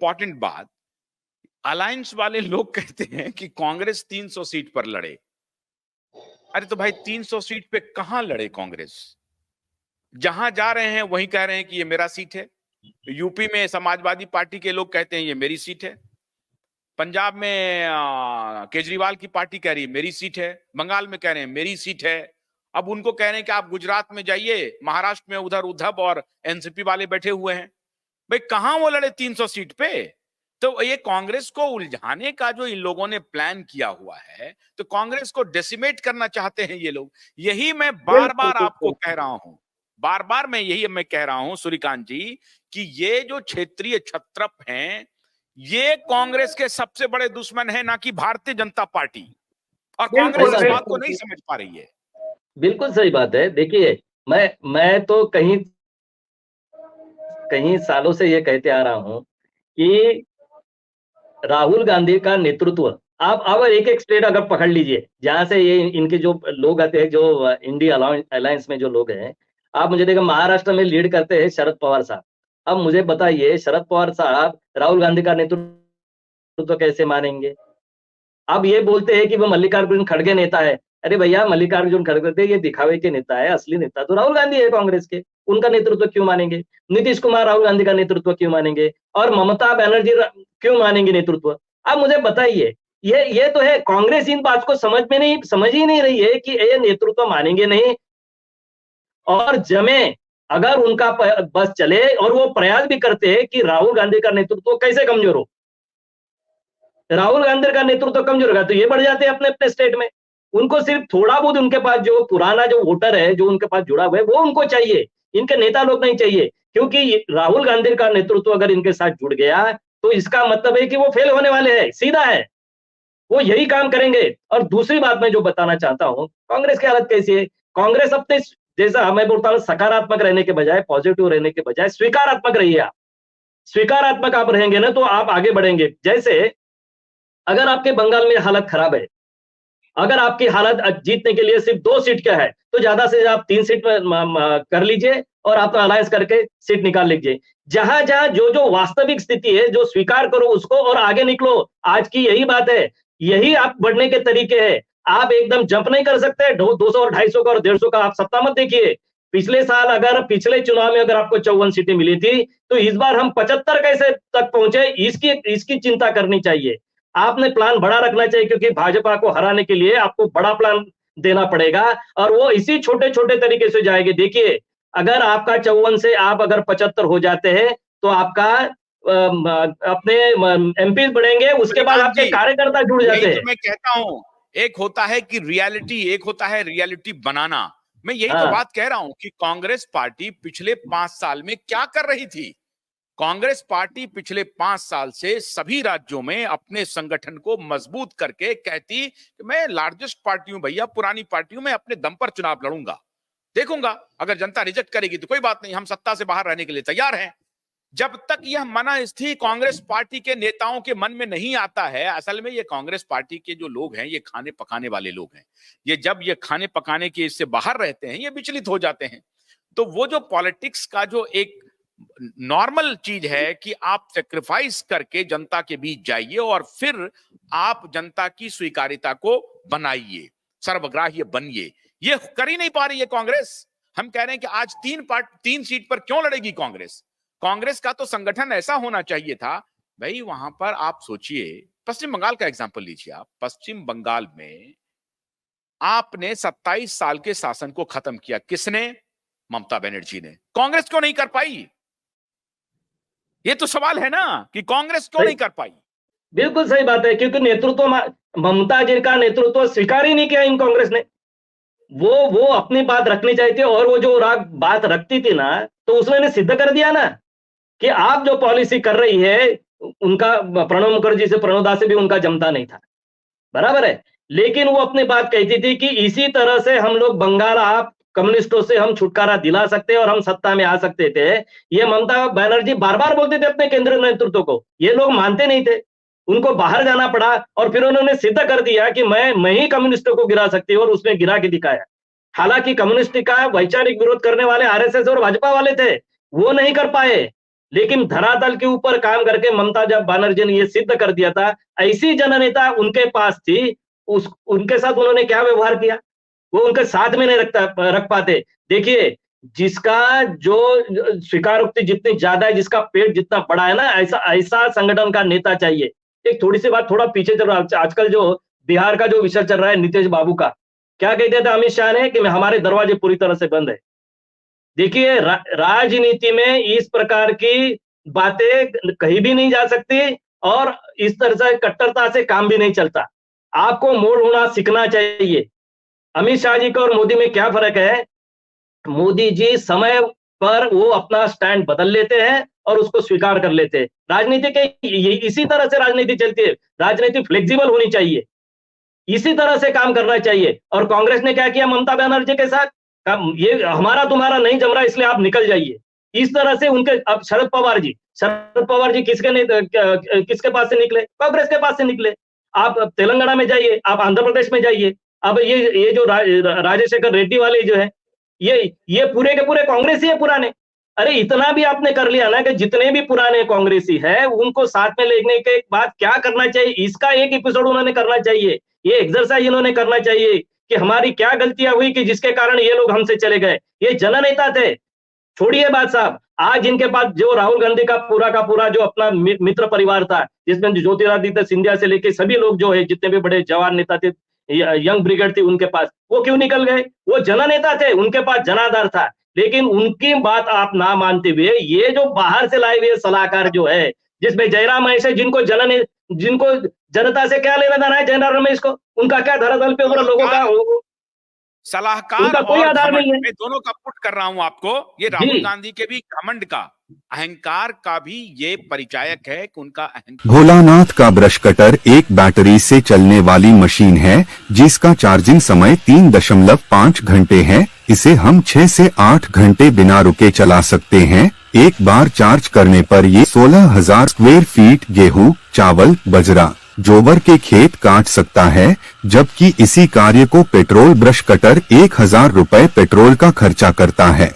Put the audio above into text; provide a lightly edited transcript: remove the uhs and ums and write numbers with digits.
Important बात, alliance वाले लोग कहते हैं कि कांग्रेस 300 सीट पर लड़े। अरे तो भाई 300 सीट पे कहां लड़े कांग्रेस? जहां जा रहे हैं वहीं कह रहे हैं कि ये मेरा सीट है। यूपी में समाजवादी पार्टी के लोग कहते हैं ये मेरी सीट है। पंजाब में केजरीवाल की पार्टी कह रही है मेरी सीट है। बंगाल में कह रहे हैं मेरी सीट है। अब उनको कह रहे हैं कि आप गुजरात में जाइए, महाराष्ट्र में उधर उद्धव और एनसीपी वाले बैठे हुए हैं। भाई कहां वो लड़े 300 सीट पे? तो ये कांग्रेस को उलझाने का जो इन लोगों ने प्लान किया हुआ है, तो कांग्रेस को डेसिमेट करना चाहते हैं ये लोग। यही मैं बार बार आपको कह रहा हूं, बार बार मैं कह रहा हूं सूर्यकांत जी, कि ये जो क्षेत्रीय छत्रप हैं, ये कांग्रेस के सबसे बड़े दुश्मन है, ना कि भारतीय जनता पार्टी। और कांग्रेस इस बात को नहीं समझ पा रही है। बिल्कुल सही बात है। देखिए, मैं तो कहीं सालों से ये कहते आ रहा हूं कि राहुल गांधी का नेतृत्व, आप अब एक स्टेट अगर पकड़ लीजिए जहां से ये इनके जो लोग आते हैं, जो इंडिया अलायंस में जो लोग हैं, आप मुझे देखिए महाराष्ट्र में लीड करते हैं शरद पवार साहब। अब मुझे बताइए, शरद पवार साहब राहुल गांधी का नेतृत्व कैसे मानेंगे? अब ये बोलते हैं कि वो मल्लिकार्जुन खड़गे नेता है। अरे भैया, मल्लिकार्जुन खड़गे ये दिखावे के नेता है, असली नेता तो राहुल गांधी है कांग्रेस के। उनका नेतृत्व क्यों मानेंगे? नीतीश कुमार राहुल गांधी का नेतृत्व क्यों मानेंगे? और ममता बनर्जी क्यों मानेंगे नेतृत्व? अब मुझे बताइए, ये तो है, कांग्रेस इन बात को समझ ही नहीं रही है कि ये नेतृत्व मानेंगे नहीं और जमे अगर उनका बस चले, और वो प्रयास भी करते हैं कि राहुल गांधी का नेतृत्व कैसे कमजोर हो। राहुल गांधी का नेतृत्व कमजोर होगा तो ये बढ़ जाते हैं अपने अपने स्टेट में। उनको सिर्फ थोड़ा बहुत उनके पास जो पुराना जो वोटर है, जो उनके पास जुड़ा हुआ है, वो उनको चाहिए, इनके नेता लोग नहीं चाहिए। क्योंकि राहुल गांधी का नेतृत्व अगर इनके साथ जुड़ गया तो इसका मतलब है कि वो फेल होने वाले हैं, सीधा है, वो यही काम करेंगे। और दूसरी बात मैं जो बताना चाहता हूं, कांग्रेस की हालत कैसी है? कांग्रेस अपने, जैसा मैं बोलता हूं, सकारात्मक रहने के बजाय, पॉजिटिव रहने के बजाय स्वीकारात्मक रहिए। आप स्वीकारात्मक आप रहेंगे ना तो आप आगे बढ़ेंगे। जैसे अगर आपके बंगाल में हालत खराब है, अगर आपकी हालत जीतने के लिए सिर्फ 2 सीट का है, तो ज्यादा से ज्यादा आप 3 सीट में कर लीजिए और आप अलायंस करके सीट निकाल लीजिए। जहां जहां जो वास्तविक स्थिति है, जो स्वीकार करो उसको और आगे निकलो। आज की यही बात है, यही आप बढ़ने के तरीके हैं। आप एकदम जंप नहीं कर सकते 200 और 250 का और 150 का। आप सत्ता मत देखिए। पिछले साल अगर पिछले चुनाव में अगर आपको 54 सीटें मिली थी, तो इस बार हम 75 कैसे तक पहुंचे, इसकी चिंता करनी चाहिए। आपने प्लान बड़ा रखना चाहिए, क्योंकि भाजपा को हराने के लिए आपको बड़ा प्लान देना पड़ेगा और वो इसी छोटे छोटे तरीके से जाएगी। देखिए, अगर आपका 54 से आप अगर 75 हो जाते हैं तो आपका अपने एमपी बढ़ेंगे, उसके बाद आपके कार्यकर्ता जुड़ जाते हैं। तो मैं कहता हूं, एक होता है कि रियलिटी, एक होता है रियलिटी बनाना। मैं यही तो बात कह रहा हूं कि कांग्रेस पार्टी पिछले 5 साल में क्या कर रही थी। कांग्रेस पार्टी पिछले 5 साल से सभी राज्यों में अपने संगठन को मजबूत करके कहती कि मैं लार्जेस्ट पार्टी हूं भैया, पुरानी पार्टी हूं, मैं अपने दम पर चुनाव लड़ूंगा, देखूंगा अगर जनता रिजेक्ट करेगी तो कोई बात नहीं, हम सत्ता से बाहर रहने के लिए तैयार हैं। जब तक यह मनस्थिति कांग्रेस पार्टी के नेताओं के मन में नहीं आता है, असल में ये कांग्रेस पार्टी के जो लोग हैं, ये खाने पकाने वाले लोग हैं। ये जब ये खाने पकाने के इससे बाहर रहते हैं, ये विचलित हो जाते हैं। तो वो जो पॉलिटिक्स का जो एक नॉर्मल चीज है कि आप सेक्रीफाइस करके जनता के बीच जाइए और फिर आप जनता की स्वीकार्यता को बनाइए, सर्वग्राह्य बनिए, ये कर ही नहीं पा रही है कांग्रेस। हम कह रहे हैं कि आज 3 सीट पर क्यों लड़ेगी कांग्रेस? कांग्रेस का तो संगठन ऐसा होना चाहिए था भाई। वहां पर आप सोचिए, पश्चिम बंगाल का एग्जांपल लीजिए आप। पश्चिम बंगाल में आपने 27 साल के शासन को खत्म किया, किसने? ममता बनर्जी ने। कांग्रेस क्यों नहीं कर पाई? ये तो सवाल है ना कि कांग्रेस क्यों नहीं कर पाई। बिल्कुल सही बात है, क्योंकि नेतृत्व, ममता जी का नेतृत्व स्वीकार ही नहीं किया इन कांग्रेस ने। वो अपनी बात रखनी चाहिए थी, और वो जो बात रखती थी ना, तो उसने सिद्ध कर दिया ना कि आप जो पॉलिसी कर रही है, उनका प्रणब मुखर्जी से, प्रणब दास से भी उनका जमता नहीं था, बराबर है। लेकिन वो अपनी बात कहती थी कि इसी तरह से हम लोग बंगाल, आप कम्युनिस्टों से हम छुटकारा दिला सकते हैं और हम सत्ता में आ सकते थे। ये ममता बनर्जी बार बार बोलते थे अपने केंद्रीय नेतृत्व को, ये लोग मानते नहीं थे, उनको बाहर जाना पड़ा और फिर उन्होंने सिद्ध कर दिया कि मैं ही कम्युनिस्टों को गिरा सकती हूँ, और उसमें गिरा के दिखाया। हालांकि कम्युनिस्ट का वैचारिक विरोध करने वाले आरएसएस और भाजपा वाले थे, वो नहीं कर पाए। लेकिन धरातल के ऊपर काम करके ममता बनर्जी ने ये सिद्ध कर दिया था, ऐसी जननेता उनके पास थी, उनके साथ उन्होंने क्या व्यवहार किया, वो उनके साथ में नहीं रख पाते। देखिए, जिसका जो स्वीकारोक्ति जितनी ज्यादा है, जिसका पेट जितना बड़ा है ना, ऐसा संगठन का नेता चाहिए। एक थोड़ी सी बात थोड़ा पीछे चल रहा है, आजकल जो बिहार का जो विषय चल रहा है नीतीश बाबू का, क्या कहते थे अमित शाह ने कि हमारे दरवाजे पूरी तरह से बंद है। देखिए, राजनीति में इस प्रकार की बातें कहीं भी नहीं जा सकती और इस तरह से कट्टरता से काम भी नहीं चलता। आपको मोड़ होना सीखना चाहिए। अमित शाह जी का और मोदी में क्या फर्क है? मोदी जी समय पर वो अपना स्टैंड बदल लेते हैं और उसको स्वीकार कर लेते हैं। राजनीति के इसी तरह से राजनीति चलती है। राजनीति फ्लेक्सिबल होनी चाहिए, इसी तरह से काम करना चाहिए। और कांग्रेस ने क्या किया ममता बनर्जी के साथ? ये हमारा तुम्हारा नहीं जम रहा, इसलिए आप निकल जाइए। इस तरह से उनके अब शरद पवार जी किसके पास से निकले? कांग्रेस के पास से निकले। आप तेलंगाना में जाइए, आप आंध्र प्रदेश में जाइए। अब ये जो राजशेखर रेड्डी वाले जो है, ये पूरे के पूरे कांग्रेसी है पुराने। अरे इतना भी आपने कर लिया ना कि जितने भी पुराने कांग्रेसी है उनको साथ में लेने के बाद क्या करना चाहिए, इसका एक एपिसोड उन्होंने करना चाहिए। ये एक्सरसाइज इन्होंने करना चाहिए कि हमारी क्या गलतियां हुई कि जिसके कारण ये लोग हमसे चले गए। ये जननेता थे। छोड़िए बात साहब, आज इनके पास जो राहुल गांधी का पूरा जो अपना मित्र परिवार था, जिसमें ज्योतिरादित्य सिंधिया से लेके सभी लोग जो है, जितने भी बड़े जवान नेता थे, यंग ब्रिगेड थी उनके पास, वो क्यों निकल गए? वो जननेता थे, उनके पास जनाधार था। लेकिन उनकी बात आप ना मानते हुए ये जो बाहर से लाए हुए सलाहकार जो है, जिसमें जयराम रमेश है, जिनको जनता से क्या लेना देना है, जयराम रमेश को, उनका क्या धरातल पे लोगों का सलाहकार कोई आधार नहीं है। मैं दोनों का पुट कर रहा हूं आपको। ये राहुल गांधी के भी घमंड का, अहंकार का भी ये परिचायक है कि उनका अहंकार। भोलानाथ का ब्रश कटर एक बैटरी से चलने वाली मशीन है जिसका चार्जिंग समय 3.5 घंटे है। इसे हम 6 से 8 घंटे बिना रुके चला सकते हैं। एक बार चार्ज करने पर ये 16,000 स्क्वायर फीट गेहूं, चावल, बजरा, जोबर के खेत काट सकता है, जबकि इसी कार्य को पेट्रोल ब्रश कटर 1,000 रुपए पेट्रोल का खर्चा करता है।